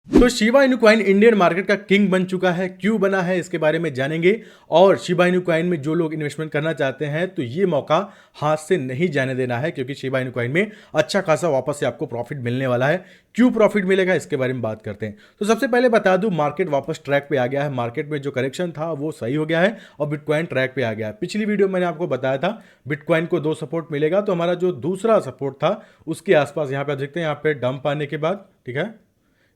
तो Shiba Inu coin Indian market का king बन चुका है। क्यों बना है इसके बारे में जानेंगे। और शिबा इनु कॉइन में जो लोग इन्वेस्टमेंट करना चाहते हैं तो ये मौका हाथ से नहीं जाने देना है, क्योंकि शिबा इनु कॉइन में अच्छा खासा वापस से आपको प्रॉफिट मिलने वाला है। क्यों प्रॉफिट मिलेगा इसके बारे में बात करते हैं। तो सबसे पहले बता दूं, मार्केट वापस ट्रैक पे आ गया है। मार्केट में जो करेक्शन था वो सही हो गया है और बिटकॉइन ट्रैक पे आ गया है। पिछली वीडियो में मैंने आपको बताया था बिटकॉइन को 2 सपोर्ट मिलेगा, तो हमारा जो दूसरा सपोर्ट था उसके आसपास यहाँ पे आप देखते हैं, यहाँ पे डंप आने के बाद, ठीक है,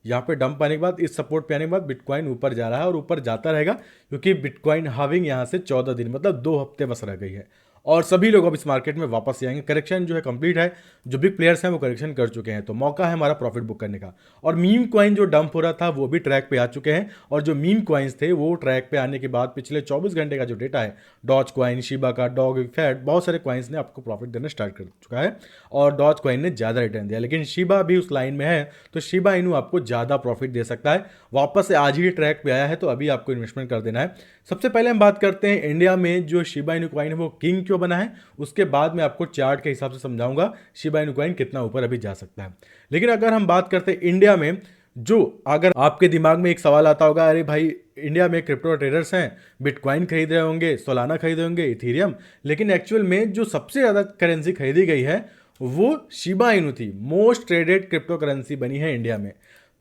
यहाँ पे डंप आने के बाद इस सपोर्ट पे आने के बाद बिटकॉइन ऊपर जा रहा है और ऊपर जाता रहेगा, क्योंकि बिटकॉइन हाविंग यहाँ से 14 दिन मतलब 2 हफ्ते बस रह गई है और सभी लोग अब इस मार्केट में वापस से आएंगे। करेक्शन जो है कंप्लीट है, जो बिग प्लेयर्स हैं वो करेक्शन कर चुके हैं, तो मौका है हमारा प्रॉफिट बुक करने का। और मीम कॉइन जो डंप हो रहा था वो भी ट्रैक पे आ चुके हैं, और जो मीम कॉइन्स थे वो ट्रैक पे आने के बाद पिछले 24 घंटे का जो डेटा है, डॉज कॉइन, शिबा का, डॉग फैट, बहुत सारे कॉइन्स ने आपको प्रॉफिट देना स्टार्ट कर चुका है और डॉज कॉइन ने ज़्यादा रिटर्न दिया, लेकिन शिबा भी उस लाइन में है, तो शिबा इनू आपको ज़्यादा प्रॉफिट दे सकता है। वापस से आज ही ट्रैक पे आया है, तो अभी आपको इन्वेस्टमेंट कर देना है। सबसे पहले हम बात करते हैं इंडिया में जो शिबा इनू कॉइन है वो किंग क्यों बना है, उसके बाद मैं आपको चार्ट के हिसाब से समझाऊंगा शिबा इनू कॉइन कितना ऊपर अभी जा सकता है। लेकिन अगर हम बात करते हैं इंडिया में, जो अगर आपके दिमाग में एक सवाल आता होगा, अरे भाई इंडिया में क्रिप्टो ट्रेडर्स हैं, बिटकॉइन खरीद रहे होंगे, सोलाना खरीद रहे होंगे, इथीरियम, लेकिन एक्चुअल में जो सबसे ज़्यादा करेंसी खरीदी गई है वो शिबा इनू थी। मोस्ट ट्रेडेड क्रिप्टो करेंसी बनी है इंडिया में।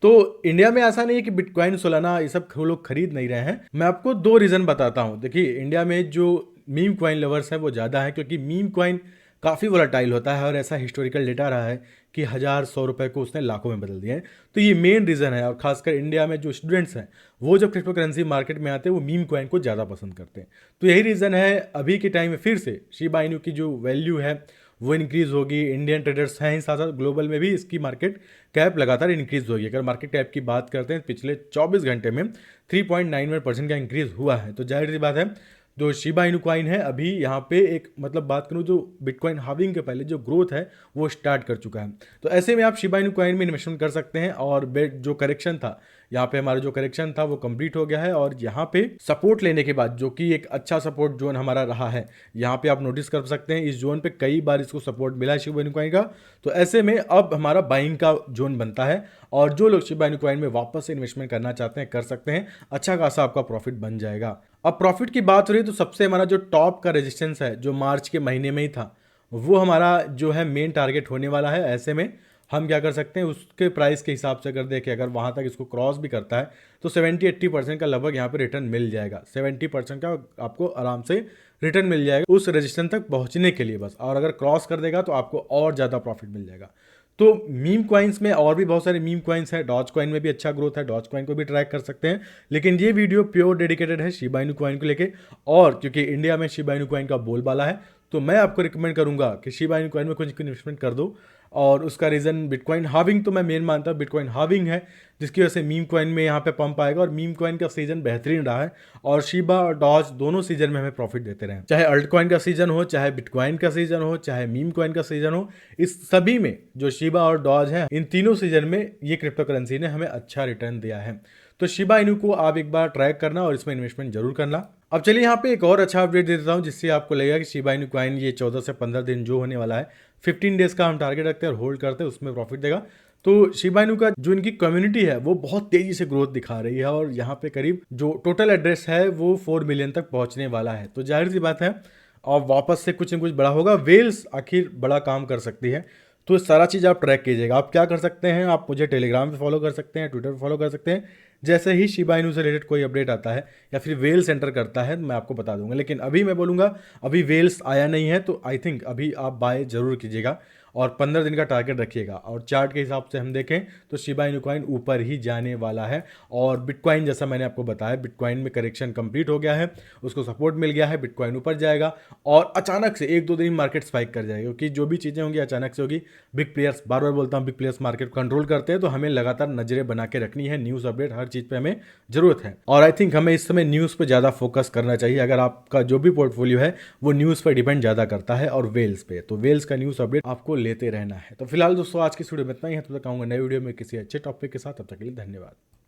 तो इंडिया में ऐसा नहीं है कि बिटकॉइन, सोलाना ये सब लोग खरीद नहीं रहे हैं। मैं आपको 2 रीज़न बताता हूँ। देखिए, इंडिया में जो मीम कॉइन लवर्स है वो ज़्यादा है, क्योंकि मीम कॉइन काफ़ी वोलेटाइल होता है और ऐसा हिस्टोरिकल डेटा रहा है कि 1000-100 रुपए को उसने लाखों में बदल दिए हैं। तो ये मेन रीज़न है। और खासकर इंडिया में जो स्टूडेंट्स हैं वो जब क्रिप्टो करेंसी मार्केट में आते हैं वो मीम कॉइन को ज़्यादा पसंद करते हैं। तो यही रीज़न है अभी के टाइम में फिर से शिबा इनू की जो वैल्यू है वो इंक्रीज़ होगी। इंडियन ट्रेडर्स हैं, साथ साथ ग्लोबल में भी इसकी मार्केट कैप लगातार इंक्रीज़ होगी। अगर मार्केट कैप की बात करते हैं पिछले 24 घंटे में 3.91% का इंक्रीज़ हुआ है, तो जाहिर सी बात है जो शिबा इनू कॉइन है अभी यहाँ पे एक मतलब बात करूँ, जो बिटकॉइन हाविंग के पहले जो ग्रोथ है वो स्टार्ट कर चुका है। तो ऐसे में आप शिबा इनू कॉइन में इन्वेस्टमेंट कर सकते हैं। और जो करेक्शन था, यहाँ पे हमारा जो करेक्शन था वो कंप्लीट हो गया है और यहाँ पे सपोर्ट लेने के बाद, जो कि एक अच्छा सपोर्ट जोन हमारा रहा है, यहाँ पे आप नोटिस कर सकते हैं इस जोन पे कई बार इसको सपोर्ट मिला है शिबा इनू कॉइन का। तो ऐसे में अब हमारा बाइंग का जोन बनता है और जो लोग शिबा इनू कॉइन में वापस से इन्वेस्टमेंट करना चाहते हैं कर सकते हैं। अच्छा खासा आपका प्रॉफिट बन जाएगा। अब प्रॉफिट की बात हो रही है तो सबसे हमारा जो टॉप का रेजिस्टेंस है जो मार्च के महीने में ही था, वो हमारा जो है मेन टारगेट होने वाला है। ऐसे में हम क्या कर सकते हैं, उसके प्राइस के हिसाब से अगर देखें, अगर वहाँ तक इसको क्रॉस भी करता है तो 70-80% का लगभग यहाँ पे रिटर्न मिल जाएगा। 70% का आपको आराम से रिटर्न मिल जाएगा उस रेजिस्टेंस तक पहुँचने के लिए बस। और अगर क्रॉस कर देगा तो आपको और ज़्यादा प्रॉफिट मिल जाएगा। तो मीम कॉइन्स में और भी बहुत सारे मीम कॉइन्स हैं। डॉज कॉइन में भी अच्छा ग्रोथ है, डॉज कॉइन को भी ट्रैक कर सकते हैं। लेकिन ये वीडियो प्योर डेडिकेटेड है शिबा इनू कॉइन को लेके, और क्योंकि इंडिया में शिबा इनू कॉइन का बोलबाला है तो मैं आपको रिकमेंड करूंगा कि शिबा इनू कॉइन में कुछ इन्वेस्टमेंट कर दो। और उसका रीज़न बिटकॉइन हाविंग तो मैं मेन मानता हूँ, बिटकॉइन हाविंग है जिसकी वजह से मीम कॉइन में यहाँ पे पंप आएगा। और मीम कॉइन का सीजन बेहतरीन रहा है और शिबा और डॉज दोनों सीजन में हमें प्रॉफिट देते रहे, चाहे अल्ट कॉइन का सीजन हो, चाहे बिटकॉइन का सीजन हो, चाहे मीम कॉइन का सीजन हो। इस सभी में जो शिबा और डॉज है, इन तीनों सीजन में ये क्रिप्टो करेंसी ने हमें अच्छा रिटर्न दिया है। तो शिबा इनू को आप एक बार ट्रैक करना और इसमें इन्वेस्टमेंट जरूर करना। अब चलिए यहाँ पे एक और अच्छा अपडेट दे देता हूँ जिससे आपको लगेगा कि शिबा इनू कॉइन ये 14 से 15 दिन जो होने वाला है, 15 डेज का हम टारगेट रखते हैं और होल्ड करते हैं, उसमें प्रॉफिट देगा। तो शिबा इनू का जो इनकी कम्युनिटी है वो बहुत तेजी से ग्रोथ दिखा रही है और यहाँ पे करीब जो टोटल एड्रेस है वो 4 मिलियन तक पहुँचने वाला है। तो जाहिर सी बात है और वापस से कुछ न कुछ बड़ा होगा। वेल्स आखिर बड़ा काम कर सकती है, तो सारा चीज़ आप ट्रैक कीजिएगा। आप क्या कर सकते हैं, आप मुझे टेलीग्राम पे फॉलो कर सकते हैं, ट्विटर पे फॉलो कर सकते हैं। जैसे ही शिबा इनू से रिलेटेड कोई अपडेट आता है या फिर वेल्स एंटर करता है मैं आपको बता दूंगा। लेकिन अभी मैं बोलूँगा अभी वेल्स आया नहीं है, तो आई थिंक अभी आप बाय जरूर कीजिएगा और 15 दिन का टारगेट रखिएगा। और चार्ट के हिसाब से हम देखें तो शिबा इनू कॉइन ऊपर ही जाने वाला है। और बिटकॉइन जैसा मैंने आपको बताया, बिटकॉइन में करेक्शन कंप्लीट हो गया है, उसको सपोर्ट मिल गया है, बिटकॉइन ऊपर जाएगा और अचानक से 1-2 दिन मार्केट स्पाइक कर जाएगा, क्योंकि जो भी चीज़ें होंगी अचानक से होगी। बिग प्लेयर्स, बार बार बोलता हूँ, बिग प्लेयर्स मार्केट कंट्रोल करते हैं, तो हमें लगातार नजरें बना के रखनी है। न्यूज़ अपडेट हर चीज़ पे हमें जरूरत है और आई थिंक हमें इस समय न्यूज़ पे ज़्यादा फोकस करना चाहिए। अगर आपका जो भी पोर्टफोलियो है वो न्यूज़ पर डिपेंड ज़्यादा करता है और वेल्स पे, तो वेल्स का न्यूज़ अपडेट आपको लेते रहना है। तो फिलहाल दोस्तों आज की वीडियो में इतना ही है। तब तक आऊँगा नए वीडियो में किसी अच्छे टॉपिक के साथ। तब तक के लिए धन्यवाद।